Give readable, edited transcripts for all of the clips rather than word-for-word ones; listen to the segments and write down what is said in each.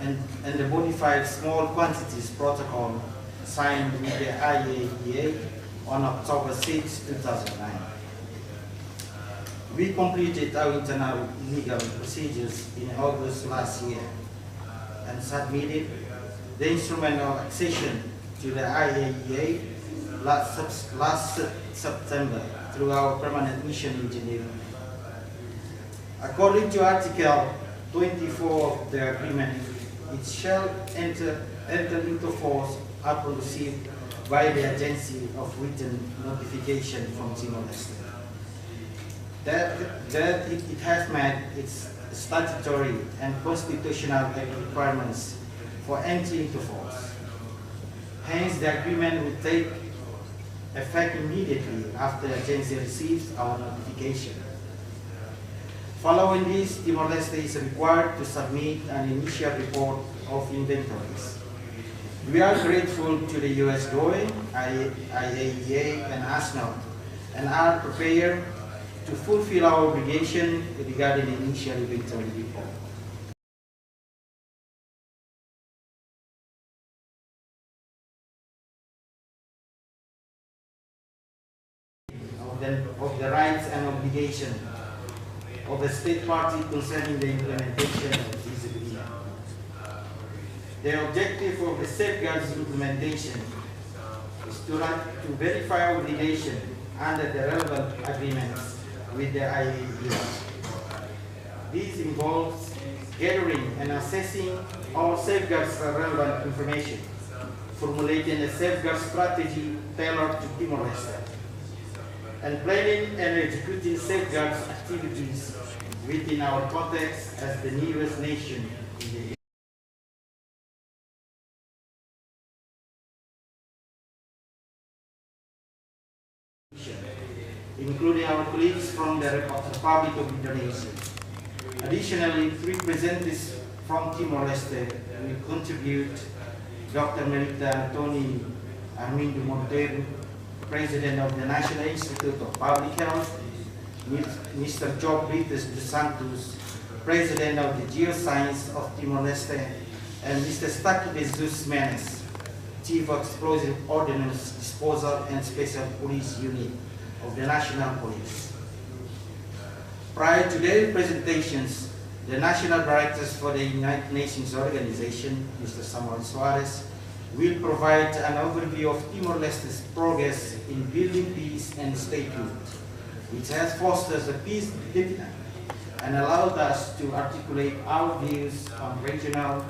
and the modified small quantities protocol signed with the IAEA on October 6, 2009. We completed our internal legal procedures in August last year and submitted the instrument of accession to the IAEA last September through our permanent mission in Geneva. According to Article 24 of the agreement, it shall enter into force upon receipt by the agency of written notification from Timor-Leste that it has met its statutory and constitutional requirements for entry into force. Hence, the agreement will take effect immediately after the agency receives our notification. Following this, Timor-Leste is required to submit an initial report of inventories. We are grateful to the US GOE, IAEA, and ASNOT, and are prepared to fulfill our obligation regarding the initial inventory report. Of the rights and obligations of the state party concerning the implementation of this agreement. The objective of the safeguards implementation is to verify obligation under the relevant agreements with the IAEA. This involves gathering and assessing all safeguards relevant information, formulating a safeguard strategy tailored to Timor-Leste, and planning and executing safeguards activities within our context as the newest nation in the including our colleagues from the Republic of Indonesia. Additionally, 3 representatives from Timor-Leste will contribute: Dr. Melita Antoni Armindo Monteiro, President of the National Institute of Public Health, Mr. Joe Brites dos Santos, President of the Geoscience of Timor-Leste, and Mr. Staki Jesus Menes, Chief of Explosive Ordnance Disposal and Special Police Unit of the National Police. Prior to their presentations, the National Directors for the United Nations Organization, Mr. Samuel Suarez, will provide an overview of Timor-Leste's progress in building peace and statehood, which has fostered a peace dividend and allowed us to articulate our views on regional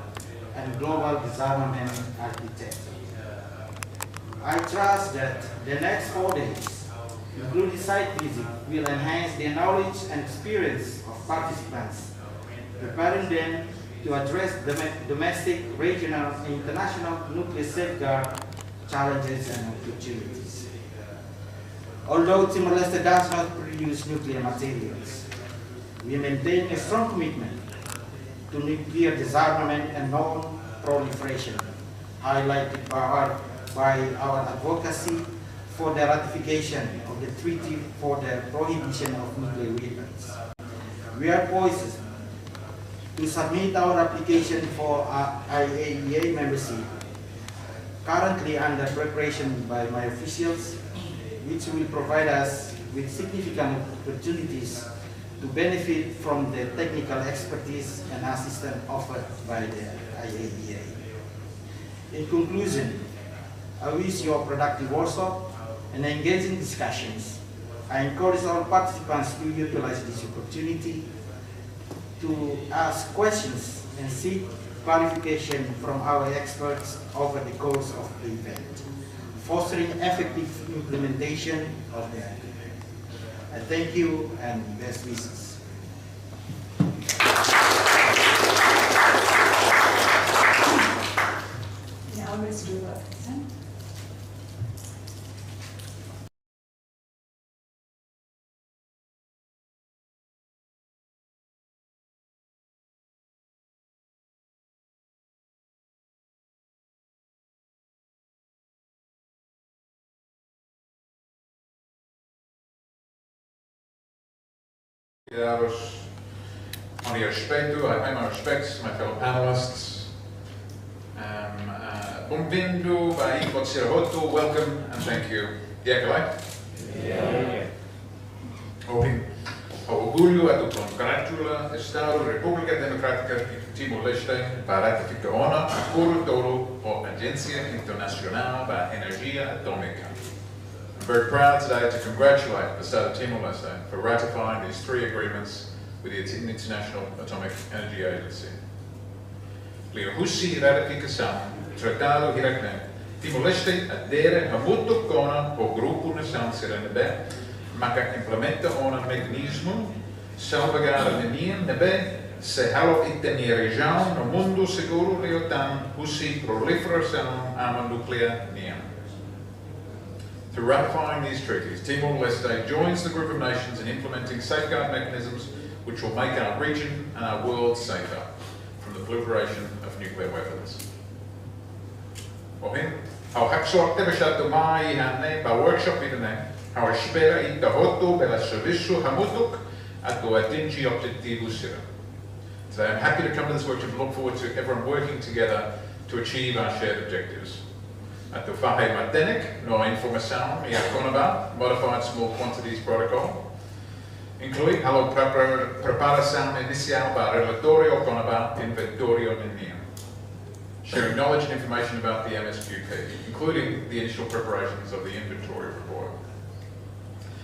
and global disarmament architecture. I trust that the next 4 days, including site visit, will enhance the knowledge and experience of participants, preparing them to address domestic, regional, and international nuclear safeguard challenges and opportunities. Although Timor-Leste does not produce nuclear materials, we maintain a strong commitment to nuclear disarmament and non-proliferation, highlighted by our advocacy for the ratification of the Treaty for the Prohibition of Nuclear Weapons. We are poised to submit our application for IAEA membership, currently under preparation by my officials, which will provide us with significant opportunities to benefit from the technical expertise and assistance offered by the IAEA. In conclusion, I wish you a productive workshop and engaging discussions. I encourage all participants to utilize this opportunity to ask questions and seek clarification from our experts over the course of the event, fostering effective implementation of the agreement. I thank you and best wishes. Now let's do the consent. Many respect to, I pay my respects to my fellow panelists, Bom-vindo, vai pode ser hotu, welcome, and thank you. Diakalai? Open. Orgulho a tu congratula Estado República Democrática de Timor-Leste para ratificar o acordo ou Agência Internasional para Energia Atômica. I'm very proud today to congratulate the State of Timor-Leste for ratifying these 3 agreements with the International Atomic Energy Agency. Liuhusi ratificação Tratado Hirakne Timor-Leste adere a muito cona o grupo nação Serenebe, maka implementa um mecanismo salvaguarda menino nebe se halo iteni região no mundo seguro leotan husi proliferação arma nuclear niam. Through ratifying these treaties, Timor-Leste joins the group of nations in implementing safeguard mechanisms which will make our region and our world safer from the proliferation of nuclear weapons. Ohin, ao haksor tebeshat mai hanne ba workshop idene, ao espera ita hotu bela serviço hamutuk atu atingi objetivo sira. Today I'm happy to come to this workshop and look forward to everyone working together to achieve our shared objectives. Atu fahe MNEC no informação e a Konaba modified small quantities protocol, including a preparação inicial para relatório Konaba inventorio de sharing knowledge and information about the MSQP, including the initial preparations of the inventory report.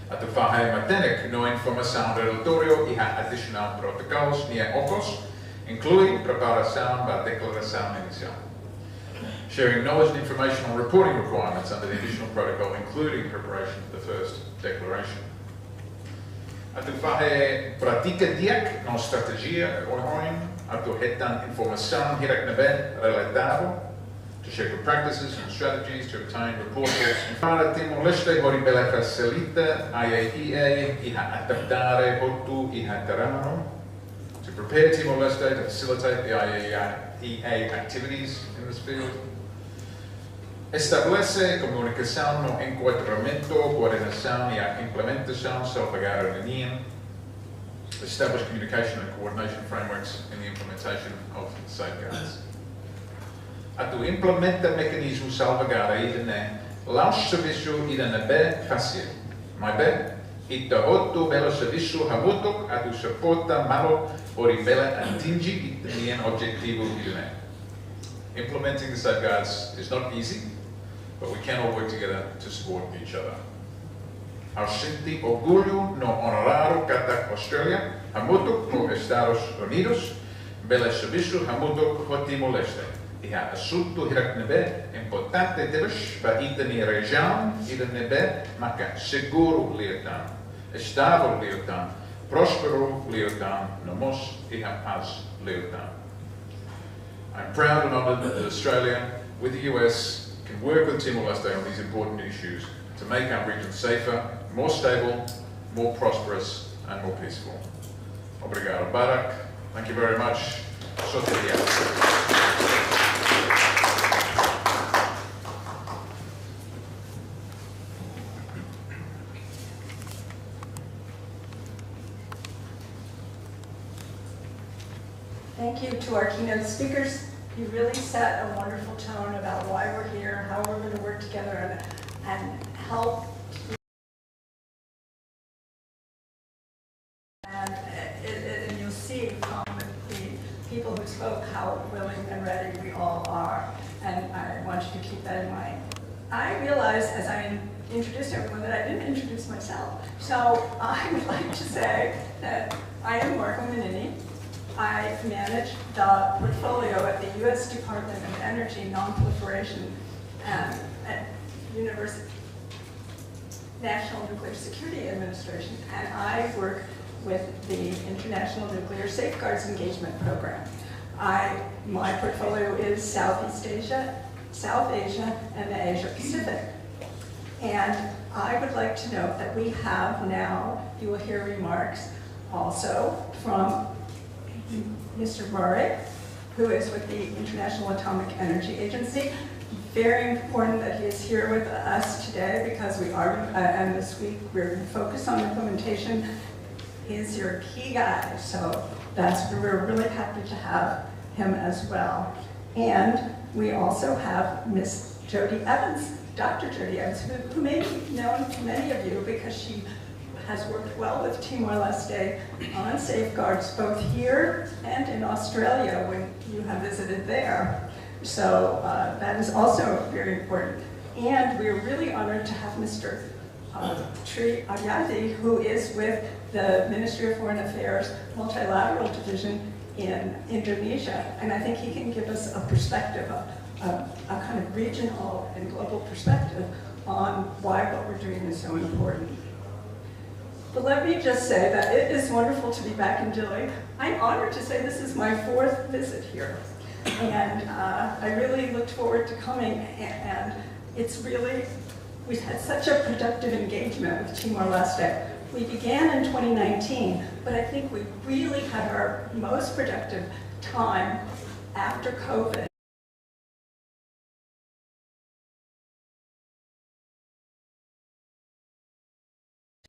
At the Fahe MNEC no informação relatório e additional protocols nia OCOS, including preparação para declaração inicial. Sharing knowledge and information on reporting requirements under the additional protocol, including preparation of the first declaration. At the Fahe pratica diak no strategia oin at the hetan informação hiraknebe relatado to share good practices and strategies to obtain reportables. Para Timor-Leste horibela facilita IAEA iha adaptare hotu iha terrano to prepare Timor-Leste to facilitate the IAEA activities in this field. Estabelece comunicação no enquadramento, coordenação e a implementação salvaguarda de NIAM. Establish communication and coordination frameworks in the implementation of safeguards. Atu implementa mecanismo salvaguarda idene, laus serviço idene be fácil. Mai be, ita hotu belo serviço hamutuk atu suporta malo ori bela atingi itenian objetivo idene. Implementing the safeguards is not easy, but we can all work together to support each other. Ao senti orgulho no honorário kata Australia, hamutuk no Estados Unidos, bela serviço hamutuk ho Timor-Leste. E há assunto hiraknebe importante deles para iteni região idene maka seguro leotan, estável leotan, próspero leotan, nomos e paz leotan. I'm proud and honoured that Australia, with the US, can work with Timor-Leste on these important issues to make our region safer, more stable, more prosperous and more peaceful. Obrigado, Barak. Thank you very much. Thank you to our keynote speakers. You really set a wonderful tone about why we're here, how we're going to work together and help. And you'll see from the people who spoke how willing and ready we all are. And I want you to keep that in mind. I realized as I introduced everyone that I didn't introduce myself. So I would like to say that I am Marco Manini. I manage the portfolio at the U.S. Department of Energy Non-Proliferation at National Nuclear Security Administration, and I work with the International Nuclear Safeguards Engagement Program. My portfolio is Southeast Asia, South Asia, and the Asia Pacific. And I would like to note that we have now, you will hear remarks also from Mr. Murray, who is with the International Atomic Energy Agency. Very important that he is here with us today because we are, and this week we're going to focus on implementation. He's your key guy, so we're really happy to have him as well. And we also have Miss Jody Evans, Dr. Jody Evans, who may be known to many of you because she has worked well with Timor-Leste on safeguards both here and in Australia when you have visited there. So that is also very important. And we're really honored to have Mr. Tri Aryadi, who is with the Ministry of Foreign Affairs Multilateral Division in Indonesia. And I think he can give us a perspective, a kind of regional and global perspective on why what we're doing is so important. But let me just say that it is wonderful to be back in Dili. I'm honored to say this is my 4th visit here. And I really looked forward to coming, and it's really, we've had such a productive engagement with Timor-Leste. We began in 2019, but I think we really had our most productive time after COVID.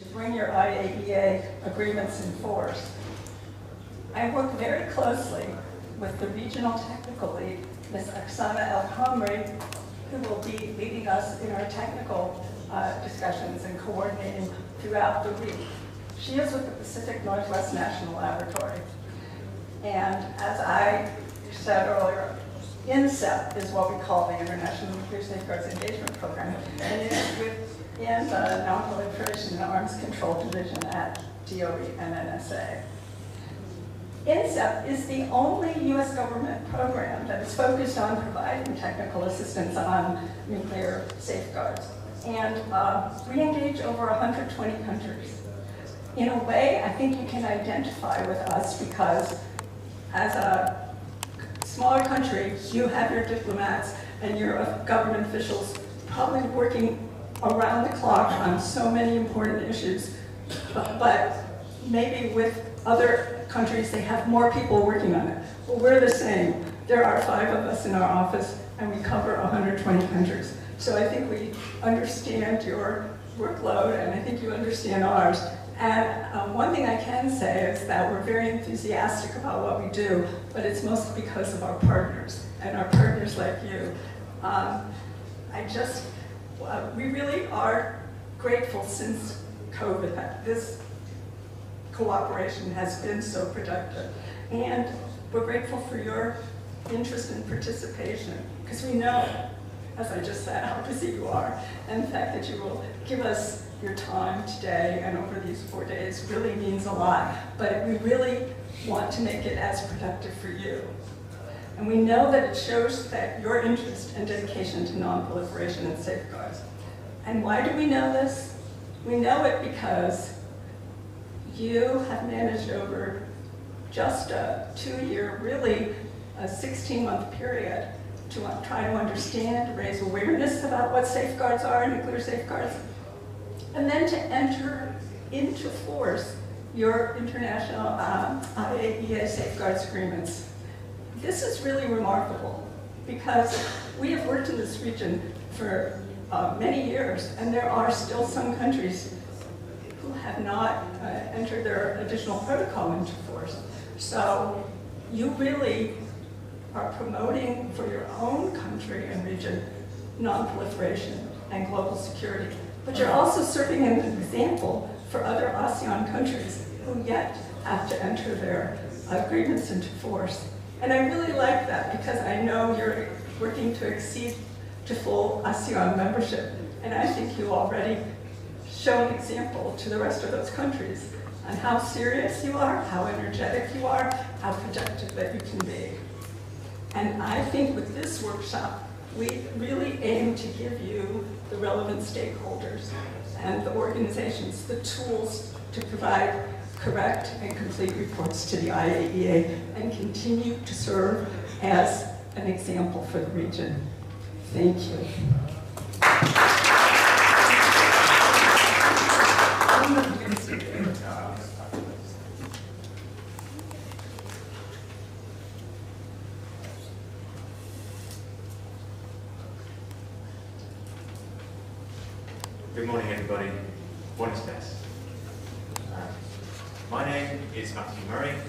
To bring your IAEA agreements in force. I work very closely with the regional technical lead, Ms. Oksana El-Khamri, who will be leading us in our technical discussions and coordinating throughout the week. She is with the Pacific Northwest National Laboratory. And as I said earlier, INSEP is what we call the International Nuclear Safeguards Engagement Program, and it is within the Non-Proliferation and Arms Control Division at DOE and NSA. INSEP is the only U.S. government program that is focused on providing technical assistance on nuclear safeguards. And we engage over 120 countries. In a way, I think you can identify with us because as a smaller country, you have your diplomats and your government officials probably working around the clock on so many important issues. But maybe with other countries, they have more people working on it. Well, we're the same. There are 5 of us in our office, and we cover 120 countries. So I think we understand your workload, and I think you understand ours. And one thing I can say is that we're very enthusiastic about what we do, but it's mostly because of our partners, and our partners like you. We really are grateful since COVID that this cooperation has been so productive. And we're grateful for your interest and participation, because we know, as I just said, how busy you are, and the fact that you will give us your time today and over these 4 days really means a lot. But we really want to make it as productive for you. And we know that it shows that your interest and dedication to non-proliferation and safeguards. And why do we know this? We know it because you have managed over just a 2-year, really a 16-month period to try to understand, raise awareness about what safeguards are, nuclear safeguards, and then to enter into force your international IAEA safeguards agreements. This is really remarkable because we have worked in this region for many years, and there are still some countries who have not entered their additional protocol into force. So you really are promoting for your own country and region non-proliferation and global security. But you're also serving as an example for other ASEAN countries who yet have to enter their agreements into force. And I really like that because I know you're working to exceed to full ASEAN membership. And I think you already show an example to the rest of those countries on how serious you are, how energetic you are, how productive that you can be. And I think with this workshop, we really aim to give you, the relevant stakeholders and the organizations, the tools to provide correct and complete reports to the IAEA and continue to serve as an example for the region. Thank you. Good morning, everybody. Buenos dias. My name is Matthew Murray, and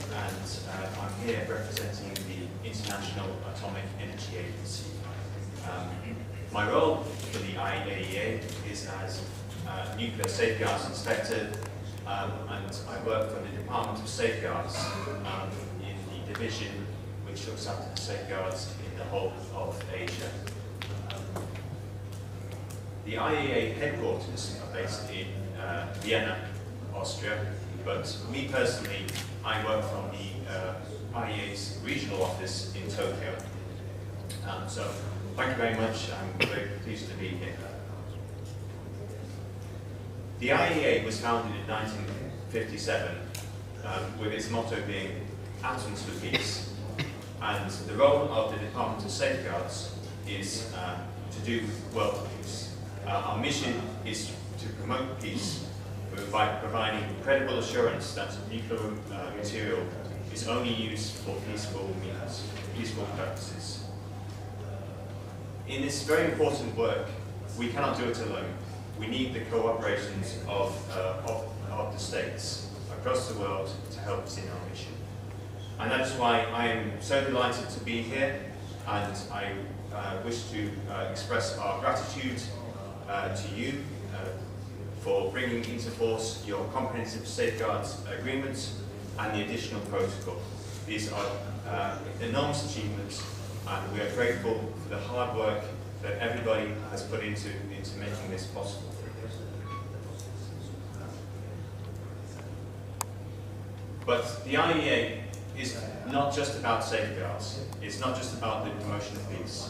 I'm here representing the International Atomic Energy My role for the IAEA is as Nuclear Safeguards Inspector, and I work for the Department of Safeguards in the division which looks after the safeguards in the whole of Asia. The IAEA headquarters are based in Vienna, Austria, but me personally, I work from the IAEA's regional office in Tokyo. So thank you very much. I'm very pleased to be here. The IAEA was founded in 1957 with its motto being Atoms for Peace. And the role of the Department of Safeguards is to do world peace. Our mission is to promote peace by providing credible assurance that nuclear material is only used for peaceful means, peaceful purposes. In this very important work, we cannot do it alone. We need the cooperation of the states across the world to help us in our mission. And that is why I am so delighted to be here, and I wish to express our gratitude to you for bringing into force your comprehensive safeguards agreements and the additional protocol. These are enormous achievements, and we are grateful for the hard work that everybody has put into making this possible. But the IAEA is not just about safeguards. It's not just about the promotion of peace.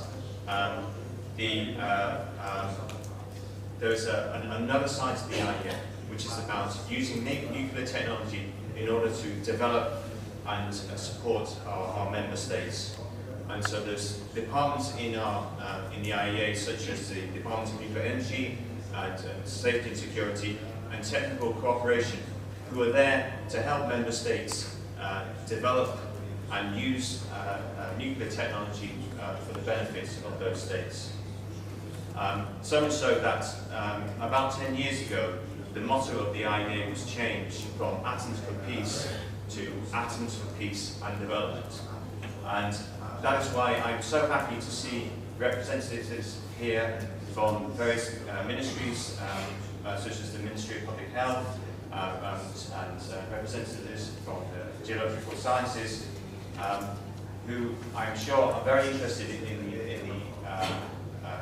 There is another side to the IAEA, which is about using nuclear technology in order to develop and support our member states. And so there's departments in the IAEA, such as the Department of Nuclear Energy and Safety and Security and Technical Cooperation, who are there to help member states develop and use nuclear technology for the benefits of those states. So much so that about 10 years ago, the motto of the IAEA was changed from Atoms for Peace to Atoms for Peace and Development. And that is why I'm so happy to see representatives here from various ministries, such as the Ministry of Public Health, and representatives from the Geological Sciences, who I'm sure are very interested in the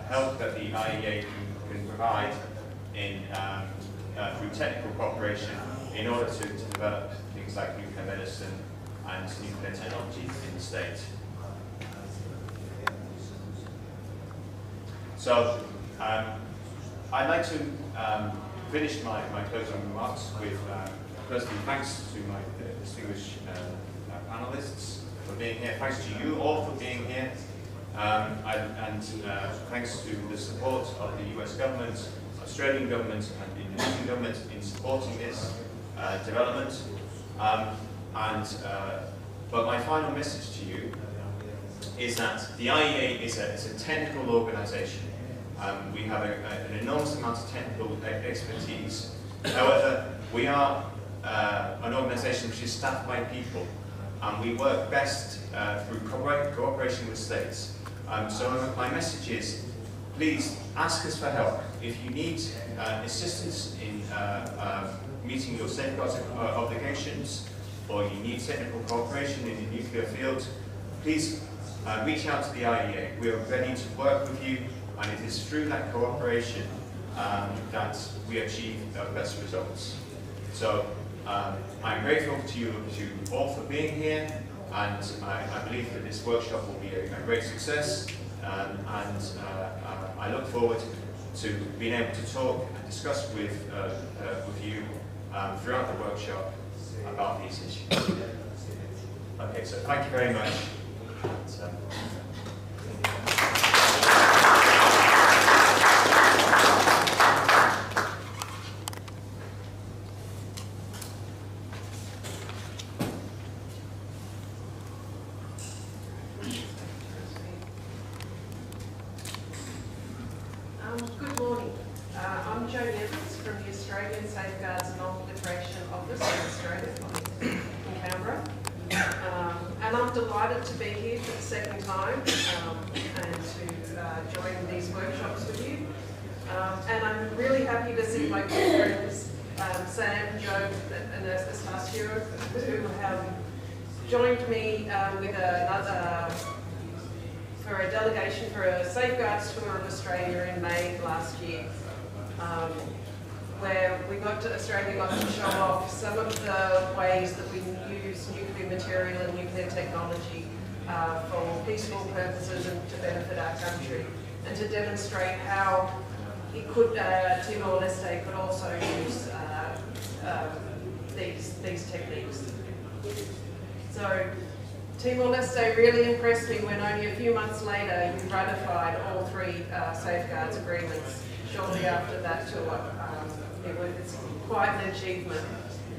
help that the IAEA can provide through technical cooperation in order to develop things like nuclear medicine and nuclear technology in the state. So I'd like to finish my closing remarks with firstly thanks to my distinguished panelists for being here. Thanks to you all for being here. And thanks to the support of the US government, Australian government and Indonesian government in supporting this development. But my final message to you is that the IAEA is a technical organisation. We have an enormous amount of technical expertise. However, we are an organisation which is staffed by people, and we work best through cooperation with states. So my message is, please ask us for help. If you need assistance in meeting your safeguards obligations, or you need technical cooperation in the nuclear field, please reach out to the IAEA. We are ready to work with you, and it is through that cooperation that we achieve the best results. So I'm grateful to you all for being here, and I believe that this workshop will be a great success, and I look forward to being able to talk and discuss with you throughout the workshop about these issues. Okay, so thank you very much. Good morning. I'm Jo Evans from the Australian Safeguards and Non-Proliferation Office in Australia, in Canberra. And I'm delighted to be here for the second time and to join and Anastasia, who have joined me with for a delegation for a safeguards tour of Australia in May last year, where Australia got to show off some of the ways that we use nuclear material and nuclear technology for peaceful purposes and to benefit our country, and to demonstrate how it could, Timor-Leste could also use these techniques. So Timor-Leste really impressed me when only a few months later you ratified all 3 safeguards agreements shortly after that tour. It's quite an achievement.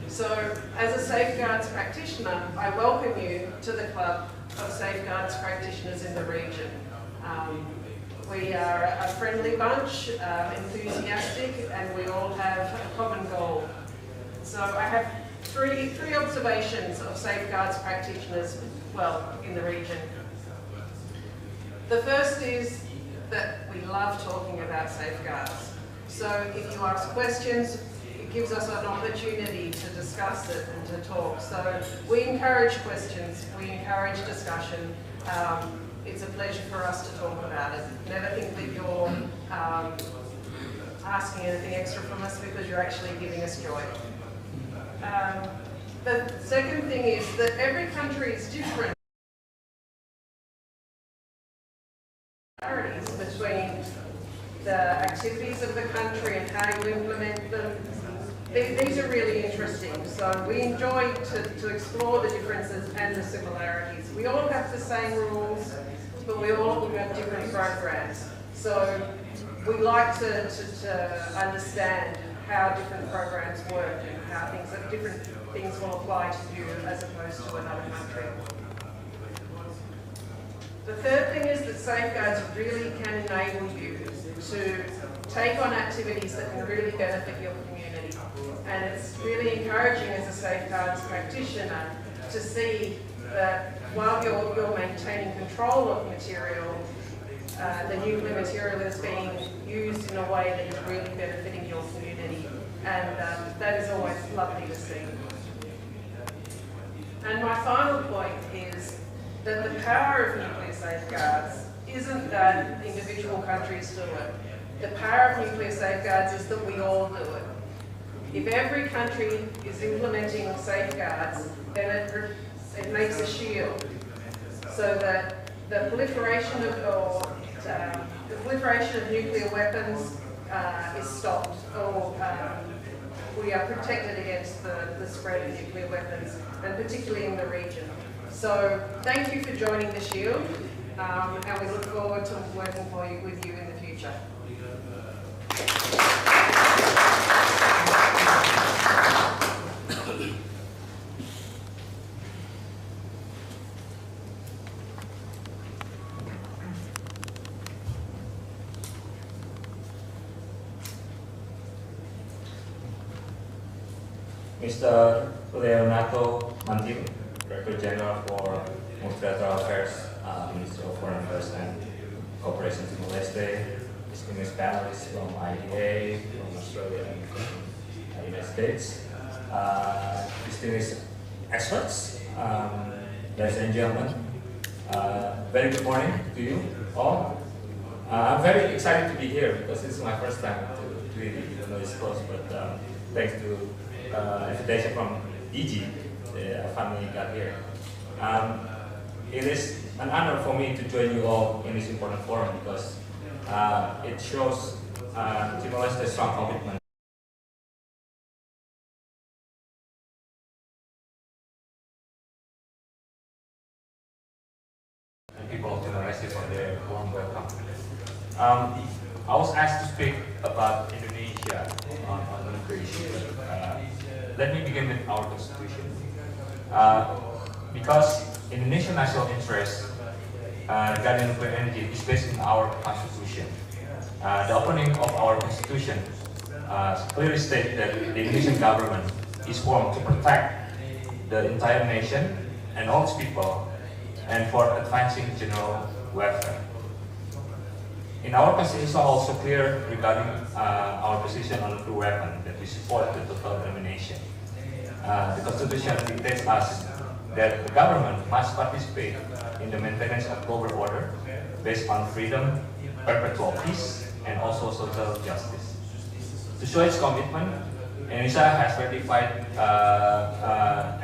So as a safeguards practitioner, I welcome you to the club of safeguards practitioners in the region. We are a friendly bunch, enthusiastic, and we all have a common goal. So I have three observations of safeguards practitioners, well, in the region. The first is that we love talking about safeguards. So if you ask questions, it gives us an opportunity to discuss it and to talk. So we encourage questions, we encourage discussion. It's a pleasure for us to talk about it. Never think that you're asking anything extra from us, because you're actually giving us joy. The second thing is that every country is different. Between the activities of the country and how you implement them, these are really interesting. So we enjoy to explore the differences and the similarities. We all have the same rules, but we all have different programs. So we like to understand how different programs work and how different things will apply to you as opposed to another country. The third thing is that safeguards really can enable you to take on activities that can really benefit your community. And it's really encouraging as a safeguards practitioner to see that while you're maintaining control of material, the nuclear material is being used in a way that is really benefiting your community. And that is always lovely to see. And my final point is that the power of nuclear safeguards isn't that individual countries do it. The power of nuclear safeguards is that we all do it. If every country is implementing safeguards, then it makes a shield, so that the proliferation of nuclear weapons is stopped, or we are protected against the spread of nuclear weapons, and particularly in the region. So thank you for joining the Shield, and we look forward to working with you in the future. Mr. Leonardo Mantil, Director General for Multilateral Affairs, Ministry of Foreign Affairs and Cooperation Timor Leste, distinguished panelists from IDA, from Australia and from the United States, distinguished experts, ladies and gentlemen, very good morning to you all. I'm very excited to be here because this is my first time to really know this close, but thanks to invitation from DG, I finally got here. It is an honor for me to join you all in this important forum because it shows Timor-Leste's strong commitment and people of Timor-Leste for their warm welcome. I was asked to speak about Indonesia on the nuclear issue. Let me begin with our constitution. Because Indonesian national interest regarding nuclear energy is based on our constitution. The opening of our constitution clearly states that the Indonesian government is formed to protect the entire nation and all its people, and for advancing general welfare. In our constitution also clear regarding our position on nuclear weapon, that we support the total elimination. The Constitution dictates us that the government must participate in the maintenance of global order based on freedom, perpetual peace, and also social justice. To show its commitment, Indonesia has ratified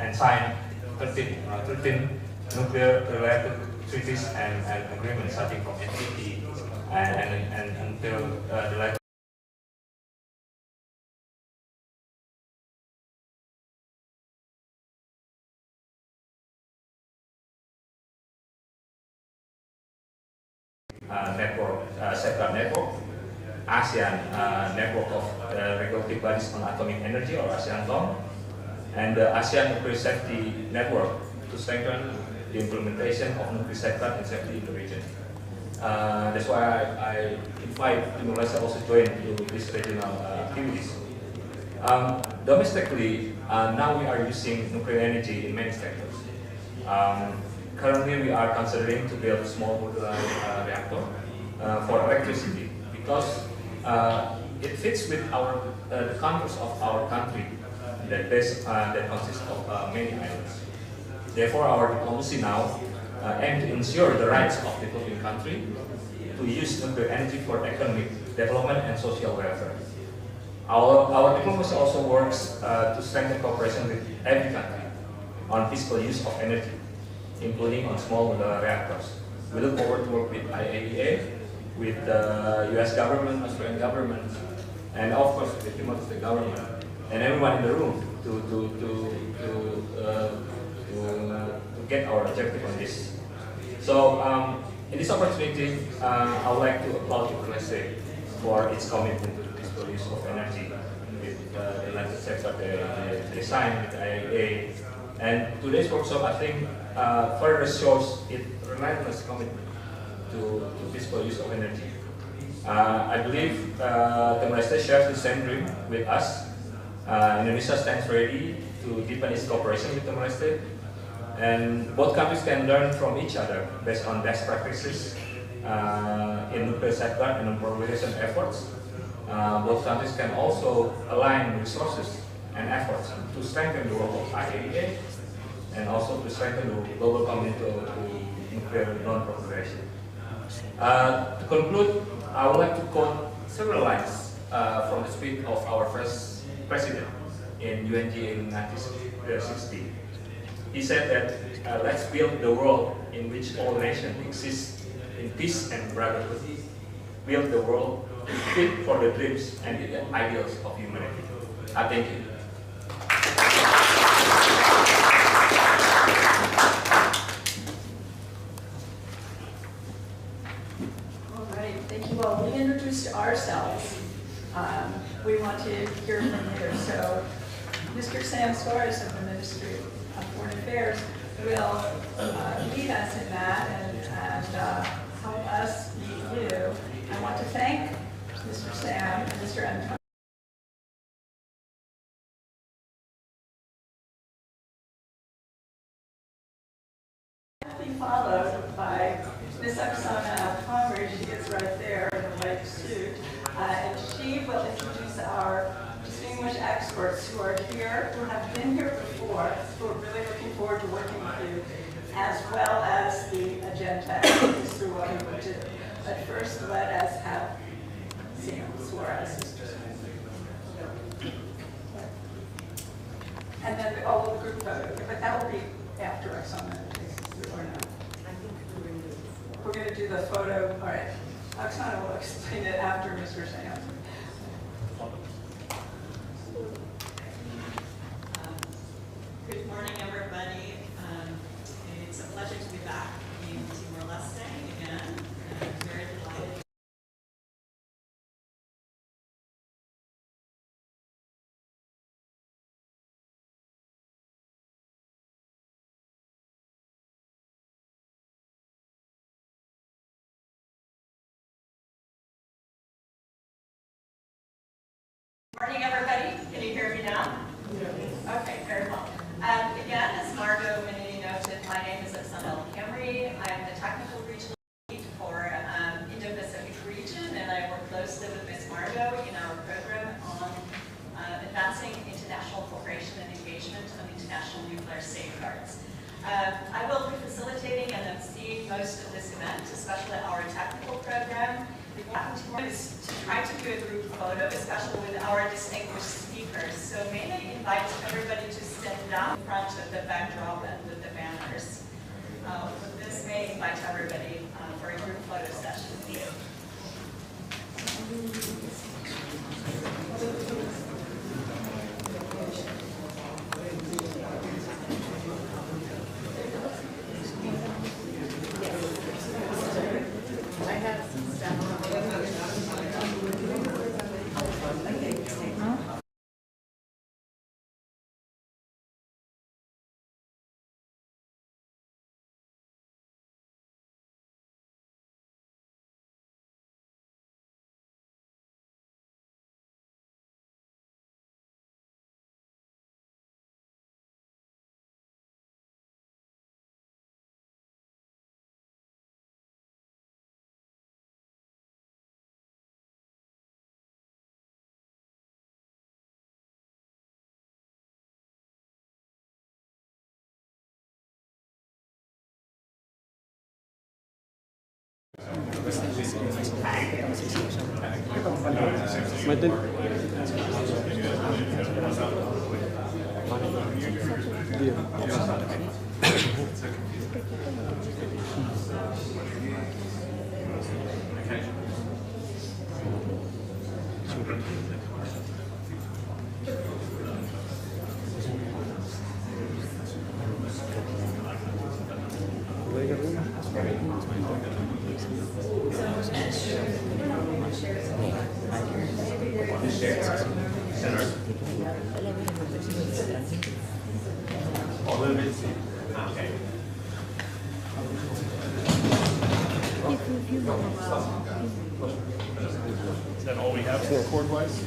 and signed 13 nuclear-related treaties and agreements starting from NPT and until the latest. Safeguard network, ASEAN network of regulatory bodies on atomic energy, or ASEAN LOM, and the ASEAN Nuclear Safety Network to strengthen the implementation of nuclear safeguard and safety in the region. That's why I invite Timor-Leste also join to these regional activities. Domestically, now we are using nuclear energy in many sectors. Currently, we are considering to build a small modular reactor for electricity because it fits with the contours of our country that consists of many islands. Therefore, our diplomacy now aims to ensure the rights of developing country to use nuclear energy for economic development and social welfare. Our diplomacy also works to strengthen cooperation with every country on peaceful use of energy, including on small modular reactors. We look forward to work with IAEA, with the US government, Australian government, and of course with the Timor-Leste government, and everyone in the room to get our objective on this. So in this opportunity, I would like to applaud Timor-Leste for its commitment to the peaceful use of energy with the latest safeguard they signed with the IAEA. And today's workshop, I think, further shows its relentless commitment to peaceful use of energy. I believe Timor-Leste shares the same dream with us. Indonesia stands ready to deepen its cooperation with Timor-Leste, and both countries can learn from each other based on best practices in nuclear safeguard and non-proliferation efforts. Both countries can also align resources and efforts to strengthen the role of IAEA and also to strengthen the global community to nuclear non-proliferation. To conclude, I would like to quote several lines from the speech of our first president in UNGA in 1960. He said that let's build the world in which all nations exist in peace and brotherhood. Build the world fit for the dreams and the ideals of humanity. I thank you. All right, thank you all. We introduced ourselves. We want to hear from you. So, Mr. Sam Suarez of the Ministry of Foreign Affairs will lead us in that and help us meet you. I want to thank Mr. Sam and Mr. Antonio. Followed by Ms. Oksana Alcomri. She is right there in the white suit, and she will introduce our distinguished experts who are here, who have been here before, who are really looking forward to working with you, as well as the agenda activities through what we will do. But first, let us have Sam Suarez. And then all of the group photo, but that will be after Oksana. Or not? We're going to do the photo. All right. Oksana will explain it after Mr. Sam. Good morning, everybody. It's a pleasure to be back in Timor-Leste again. I'm very delighted. Morning, everybody. Can you hear me now? Okay, very well. Again, as Margot Minnie noted, my name is Oksana Alcomri. I'm the technical regional lead for Indo-Pacific region, and I work closely with Ms. Margot in our program on advancing international cooperation and engagement safeguards. I will be facilitating and emceeing most of this event, especially our technical program. The plan is to try to do a group photo, especially with our distinguished speakers. So may I invite everybody to sit down in front of the backdrop and with the banners. This may invite everybody for a group photo session. Is that all we have for record-wise?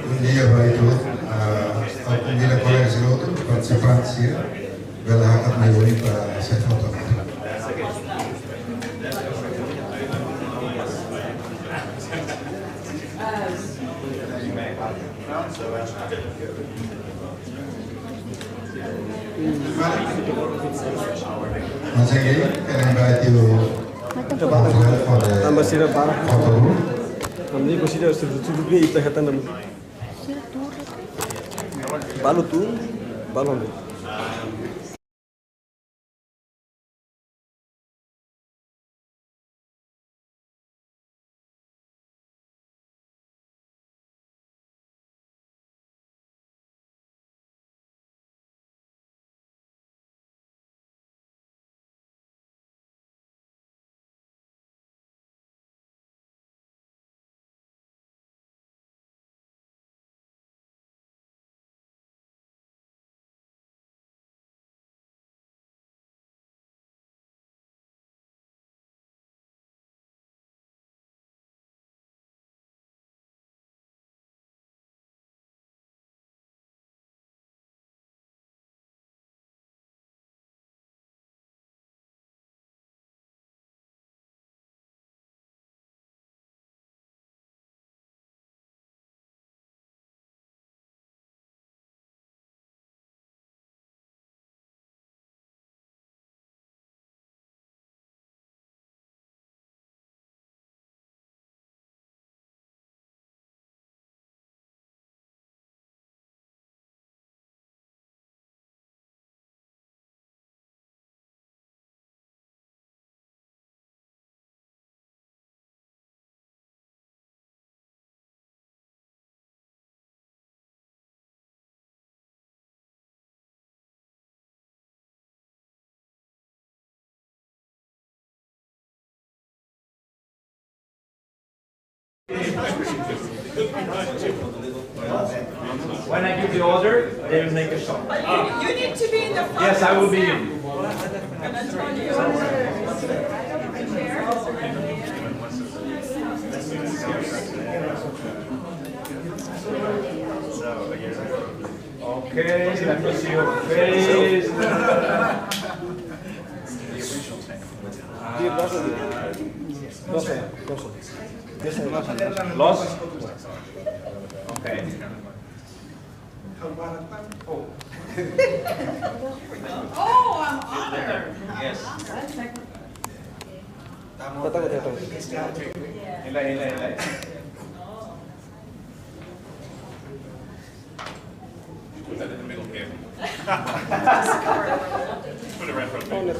Meneer Baito, alcuni colleghi altri partecipanti della Academia per se foto. Once again, I invite you tambah sirap parah. Namanya gue sih harus duduk-duduknya itu kelihatan namanya. Balut tuh, balon tuh. When I give the order, they will make a shot. You need to be in the front. Yes, I will be in. Okay, let me see your face. Lost? Okay. Oh, I'm honored. Yes. Put that in the middle here. Put it right in front of me.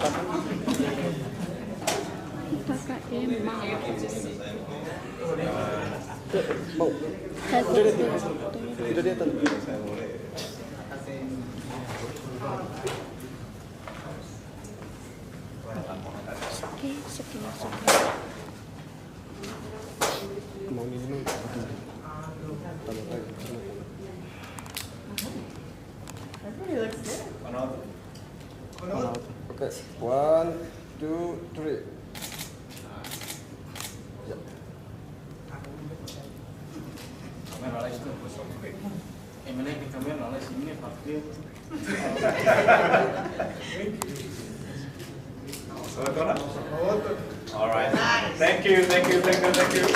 Everybody looks good. Okay, 1, 2, 3. All right. Thank you, thank you, thank you, thank you.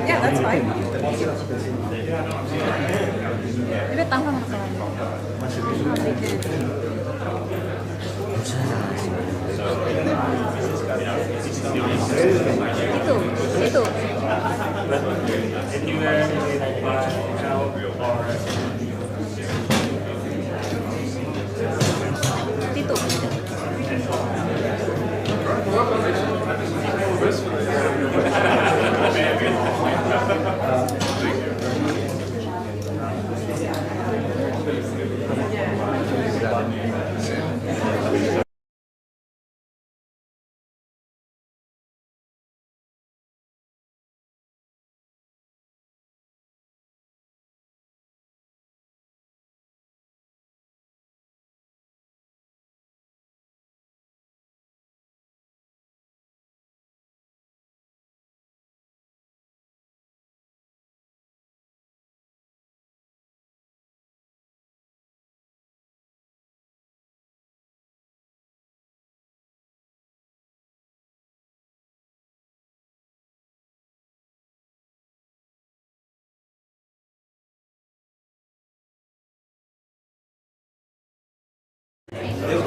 Yeah, that's fine. Itu. Ini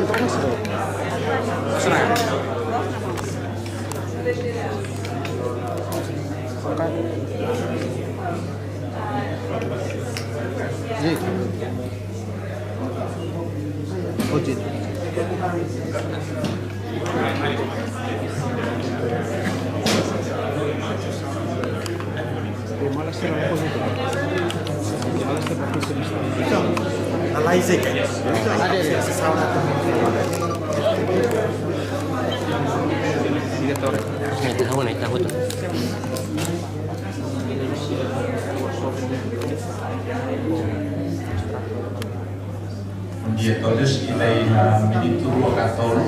untuk mas tuh. Senang. Ji. Oh Ji. Malas terlalu positif. Malas terlalu positif. Realiza kan? Ada ya sesawan. Direktur. Naik tahu tuh. Dia todos ilai Ministeriu Negosiu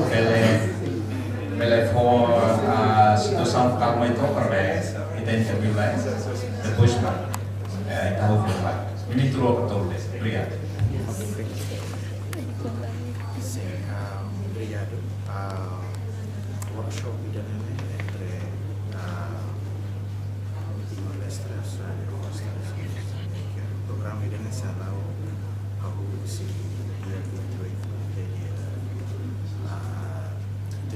pele for situação calma itu perbe kita interview lain depois pak tahu pak Ministeriu Negosiu obrigado. Obrigado. Workshop entre Timor Leste programa internasional aku si dia itu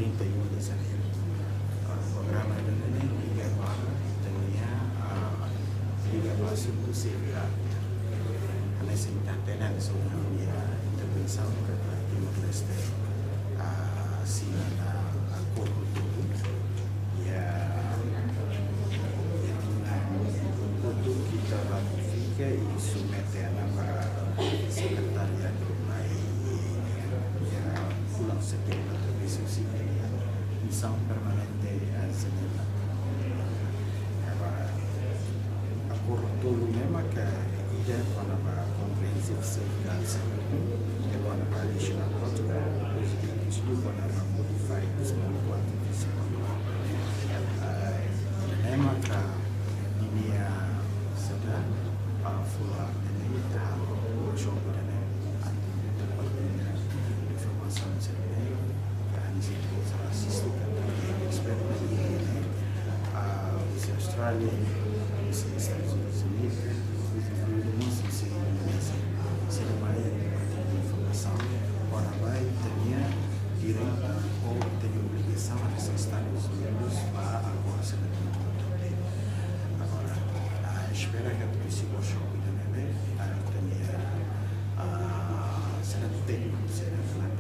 31 de janeiro. Programa ini juga tentunya juga masuk ke seguransa. Karena simultanean sebenarnya intervensaun ke Timor Leste si acordo ya untuk kita ratifica e submete a para secretariat ya pulang setiap serviço civil missão permanente a Geneva. Acordo mesmo que ida para comprehensive safeguards e para additional protocol itu para modify small quantities. Memang ini sedang full ini tahap workshop dan informasi sendiri dan situ asisten dan expert ini Australia, Estados Unidos, informação Konaba tinha direito ou tem obrigação a ser Estados Unidos para agora ser agora espera que a polícia workshop também tinha será técnico será falar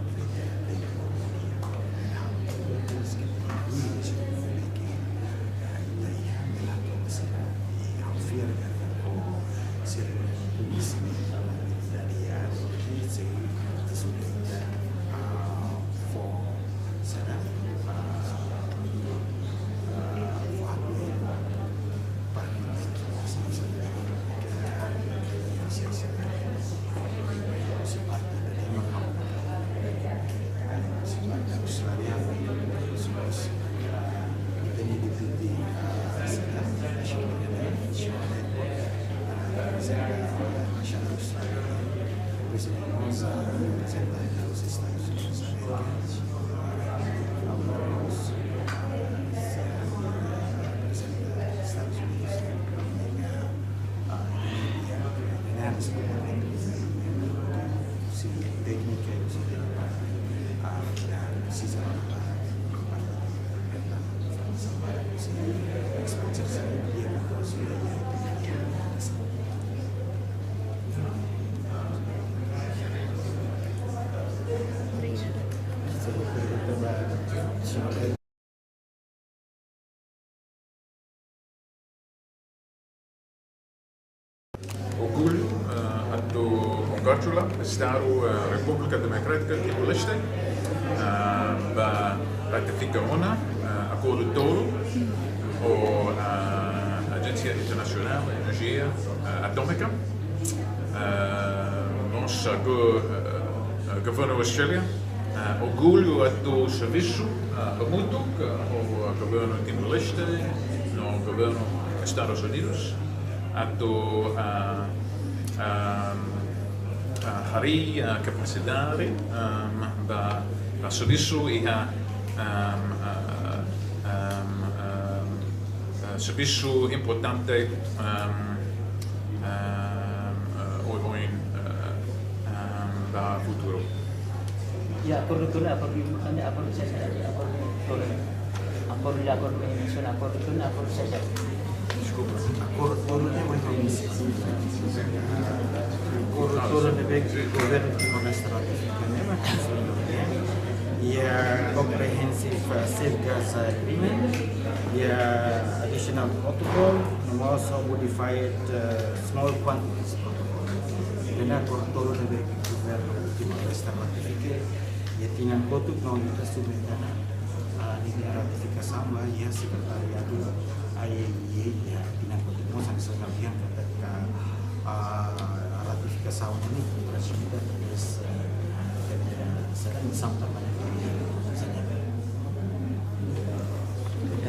Orgulho do congratula Estado República Democrática de Timor Leste para ratificar acordo todo ou Agência Internacional de Energia Atômica. Nós governo Austrália orgulho do serviço mútuo o governo Timor Leste no governo Estados Unidos do hari capacidade ba serviço serviço importante ba futuro. Ya, acordo saya. Desculpa, acordo é uma iniciativa. Acordo deve o governo Timor-Leste ratificar, e a Comprehensive Safeguards Agreement, e a Additional Protocol, and also modified Small Quantities Protocol. Dan acordo deve o governo Timor-Leste ratificar, e tinham kotuk não kita submetana negara ratifikasi ya sekretariat IAEA ya tinham kotuk não sampai sekarang ketika ratifikasi ini presiden sedang sampai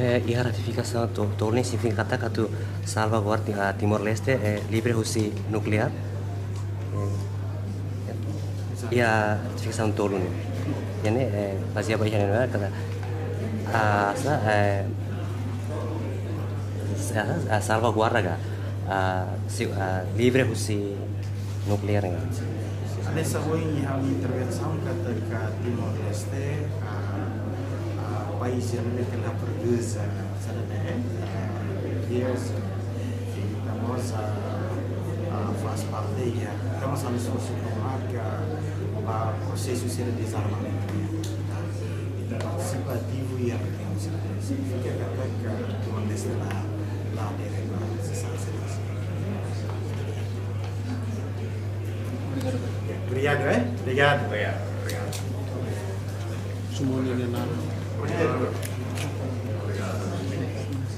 E a ratificação torna significa que salvaguarda Timor-Leste livre usi nuklear. E a ratificação torna ini masih apa yang kata salvaguarda livre usi nuklear. Ada sebuah yang intervensi ketika Timor-Leste país yang telah bergeser sana dia estamos faz parte ya estamos a solucionar processo de desarmamento itu participativo ya significa que Timor-Leste la derrota Obrigado. Semuanya